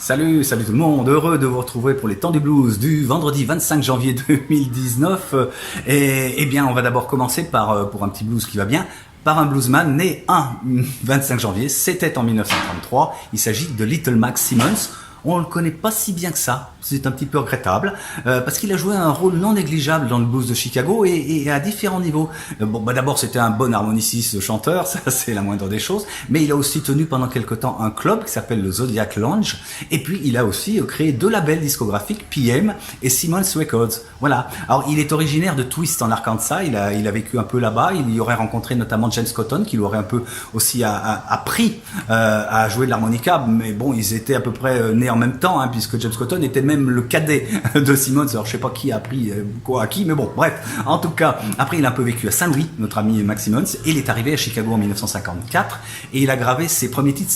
Salut tout le monde, heureux de vous retrouver pour les temps du blues du vendredi 25 janvier 2019. Et bien, on va d'abord commencer par, pour un petit blues qui va bien, par un bluesman né un 25 janvier, c'était en 1933. Il s'agit de Little Mac Simmons. On le connaît pas si bien que ça, c'est un petit peu regrettable, parce qu'il a joué un rôle non négligeable dans le blues de Chicago et à différents niveaux. D'abord c'était un bon harmoniciste chanteur, ça c'est la moindre des choses, mais il a aussi tenu pendant quelque temps un club qui s'appelle le Zodiac Lounge, et puis il a aussi créé deux labels discographiques, PM et Simmons Records. Voilà. Alors il est originaire de Twist en Arkansas, il a vécu un peu là-bas, il y aurait rencontré notamment James Cotton qui lui aurait un peu aussi appris à jouer de l'harmonica, mais bon, ils étaient à peu près nés en même temps, puisque James Cotton était même le cadet de Simmons. Alors je sais pas qui a appris quoi à qui, mais bon, bref. En tout cas, après il a un peu vécu à Saint-Louis, notre ami Mac Simmons, et il est arrivé à Chicago en 1954, et il a gravé ses premiers titres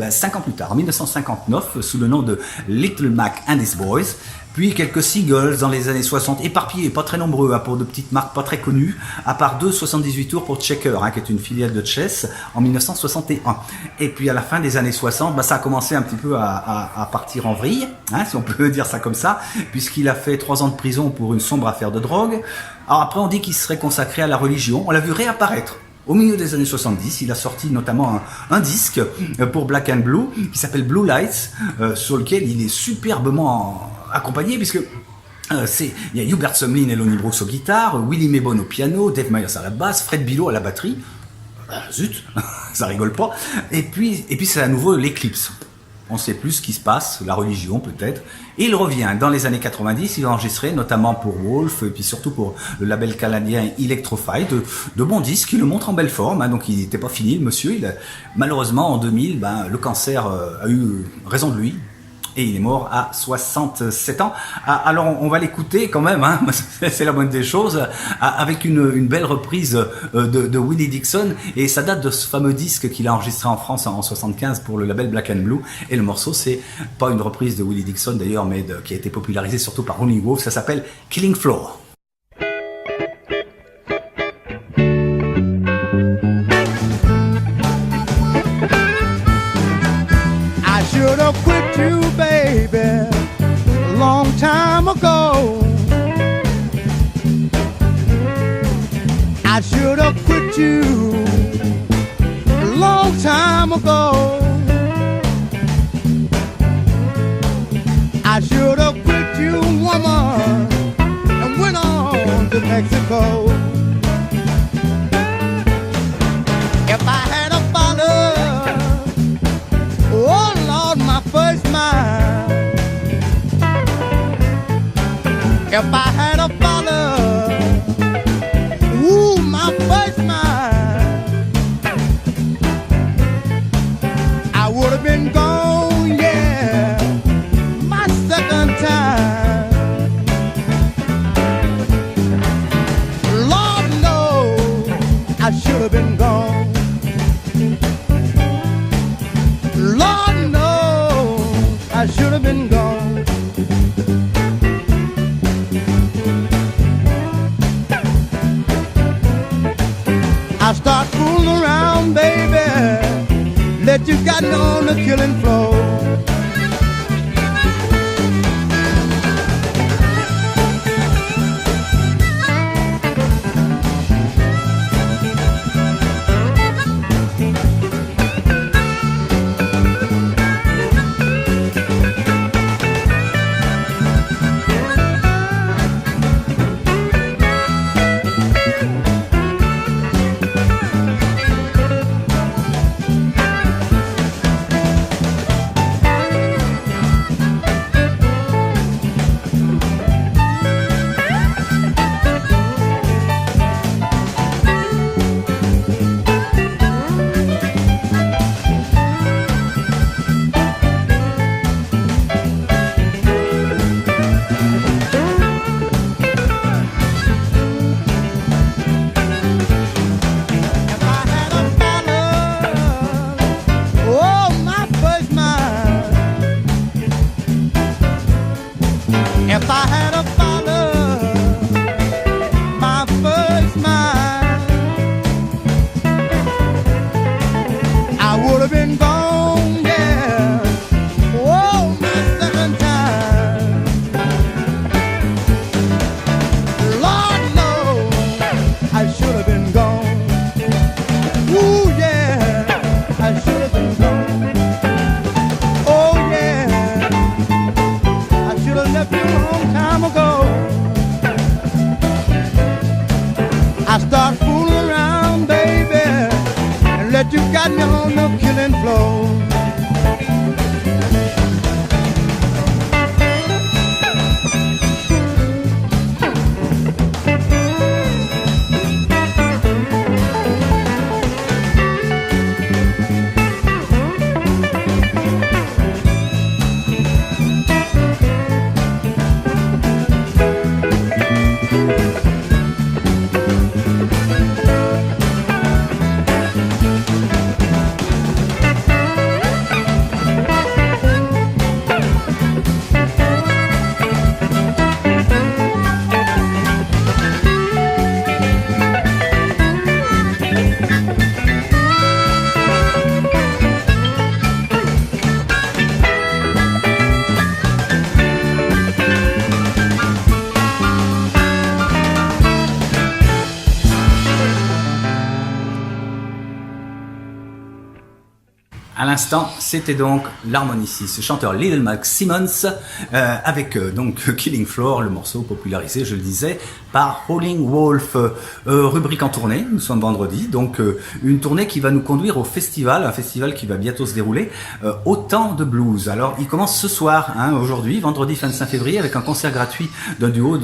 5 ans plus tard, en 1959, sous le nom de Little Mac and His Boys. Puis quelques singles dans les années 60, éparpillés, pas très nombreux, pour de petites marques pas très connues, à part 78 tours pour Checker, qui est une filiale de Chess, en 1961. Et puis à la fin des années 60, ça a commencé un petit peu à partir en vrille, si on peut dire ça comme ça, puisqu'il a fait 3 ans de prison pour une sombre affaire de drogue. Alors après on dit qu'il serait consacré à la religion, on l'a vu réapparaître. Au milieu des années 70, il a sorti notamment un disque pour Black and Blue qui s'appelle Blue Lights, sur lequel il est superbement accompagné, puisque il y a Hubert Sumlin et Lonnie Brooks aux guitares, Willie Maybon au piano, Dave Myers à la basse, Fred Billo à la batterie. Zut, ça rigole pas. Et puis c'est à nouveau l'Eclipse. On ne sait plus ce qui se passe, la religion peut-être. Et il revient. Dans les années 90, il a enregistré notamment pour Wolf et puis surtout pour le label canadien Electrofy de bons disques. Il le montre en belle forme, donc il n'était pas fini le monsieur. Malheureusement en 2000, le cancer a eu raison de lui. Et il est mort à 67 ans. Alors on va l'écouter quand même, c'est la moindre des choses, avec une belle reprise de Willie Dixon. Et ça date de ce fameux disque qu'il a enregistré en France en 75 pour le label Black and Blue. Et le morceau, c'est pas une reprise de Willie Dixon d'ailleurs, mais qui a été popularisé surtout par Ronnie Wolf. Ça s'appelle Killing Floor. You, baby, a long time ago. I should have quit you a long time ago. I should have quit you, woman, and went on to Mexico. If I had a followed, oh Lord, my first mind. If I had a follow, ooh, my first mind, I would have been gone, yeah, my second time. Lord knows I should have been gone. Lord knows I should have been gone. I start fooling around, baby, let you got me on the killing floor. got me on the killing floor. À l'instant, c'était donc l'harmoniciste, ce chanteur Little Max Simmons, avec donc Killing Floor, le morceau popularisé, je le disais, par Howlin' Wolf. Rubrique en tournée, nous sommes vendredi, donc une tournée qui va nous conduire au festival, un festival qui va bientôt se dérouler, au Temps de Blues. Alors, il commence ce soir, aujourd'hui, vendredi 25 février, avec un concert gratuit d'un duo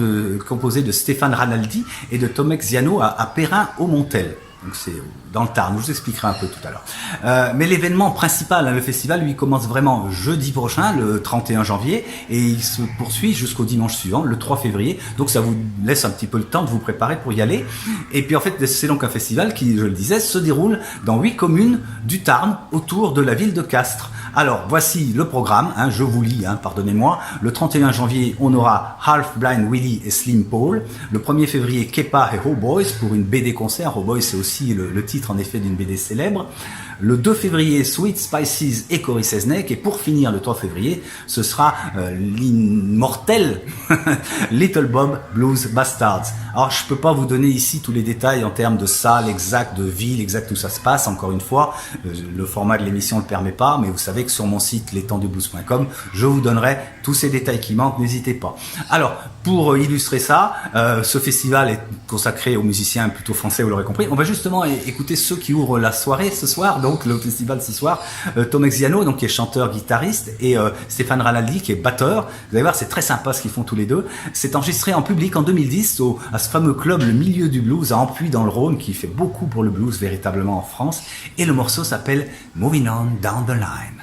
composé de Stéphane Ranaldi et de Tomek Ziano à Perrin-au-Montel. Donc c'est dans le Tarn, je vous expliquerai un peu tout à l'heure. Mais l'événement principal, le festival, lui commence vraiment jeudi prochain, le 31 janvier, et il se poursuit jusqu'au dimanche suivant, le 3 février. Donc ça vous laisse un petit peu le temps de vous préparer pour y aller. Et puis en fait, c'est donc un festival qui, je le disais, se déroule dans 8 communes du Tarn, autour de la ville de Castres. Alors, voici le programme, je vous lis, pardonnez-moi. Le 31 janvier, on aura Half Blind Willie et Slim Paul. Le 1er février, Kepa et Ho Boys pour une BD concert. Ho Boys, c'est aussi le titre en effet d'une BD célèbre. Le 2 février, Sweet Spices et Cory Selznick. Et pour finir, le 3 février, ce sera l'immortel Little Bob Blues Bastards. Alors, je peux pas vous donner ici tous les détails en termes de salle exacte, de ville exacte où ça se passe. Encore une fois, le format de l'émission ne le permet pas, mais vous savez que sur mon site lestempsdeblues.com, je vous donnerai tous ces détails qui manquent, n'hésitez pas. Alors, pour illustrer ça, ce festival est consacré aux musiciens plutôt français, vous l'aurez compris. On va justement écouter ceux qui ouvrent la soirée ce soir, donc le festival ce soir. Tomek Ziano, donc qui est chanteur, guitariste, et Stéphane Ranaldi, qui est batteur. Vous allez voir, c'est très sympa ce qu'ils font tous les deux. C'est enregistré en public en 2010 à ce fameux club Le Milieu du Blues à Ampuis dans le Rhône, qui fait beaucoup pour le blues véritablement en France. Et le morceau s'appelle Moving On Down the Line.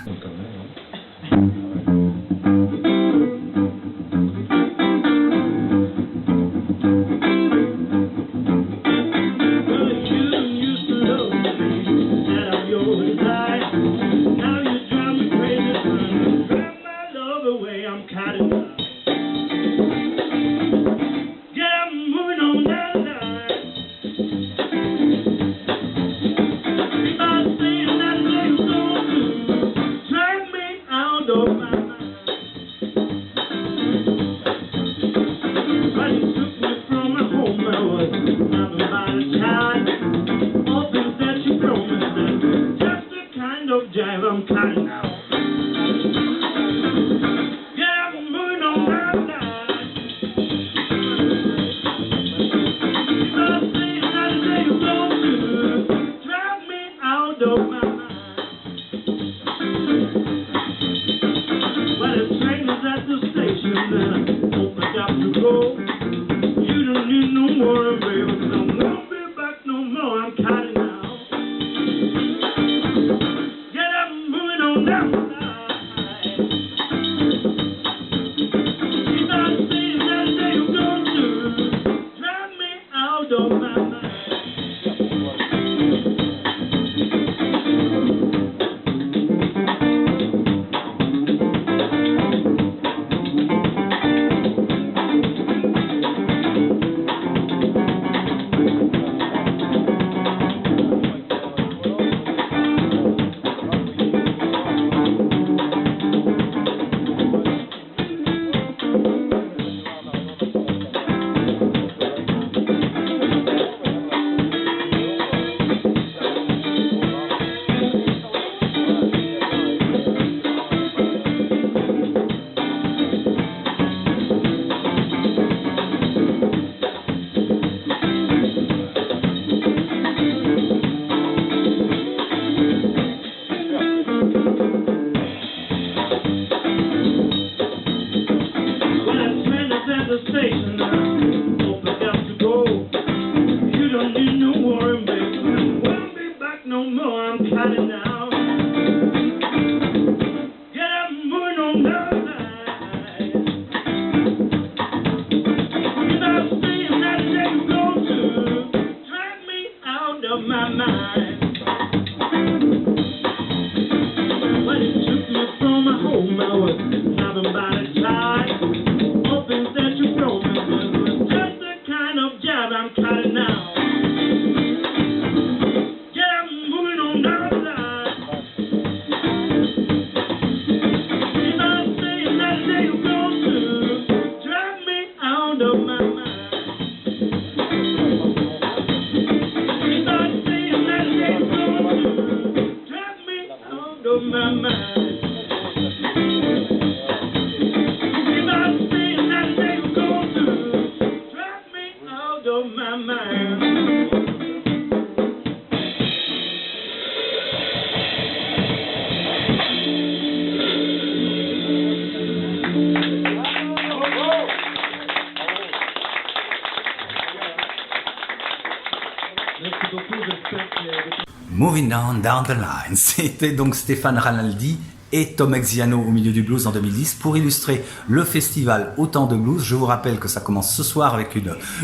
Moving down the line. C'était donc Stéphane Ranaldi et Tom Exiano au milieu du blues en 2010 pour illustrer le festival Autant de Blues. Je vous rappelle que ça commence ce soir avec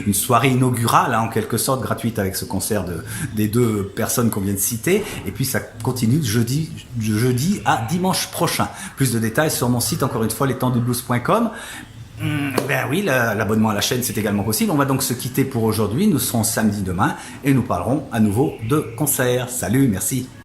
une soirée inaugurale, en quelque sorte gratuite, avec ce concert des deux personnes qu'on vient de citer, et puis ça continue de jeudi à dimanche prochain. Plus de détails sur mon site, encore une fois, lestempsdublues.com. Ben oui, l'abonnement à la chaîne c'est également possible. On va donc se quitter pour aujourd'hui. Nous serons samedi demain et nous parlerons à nouveau de concerts. Salut, merci.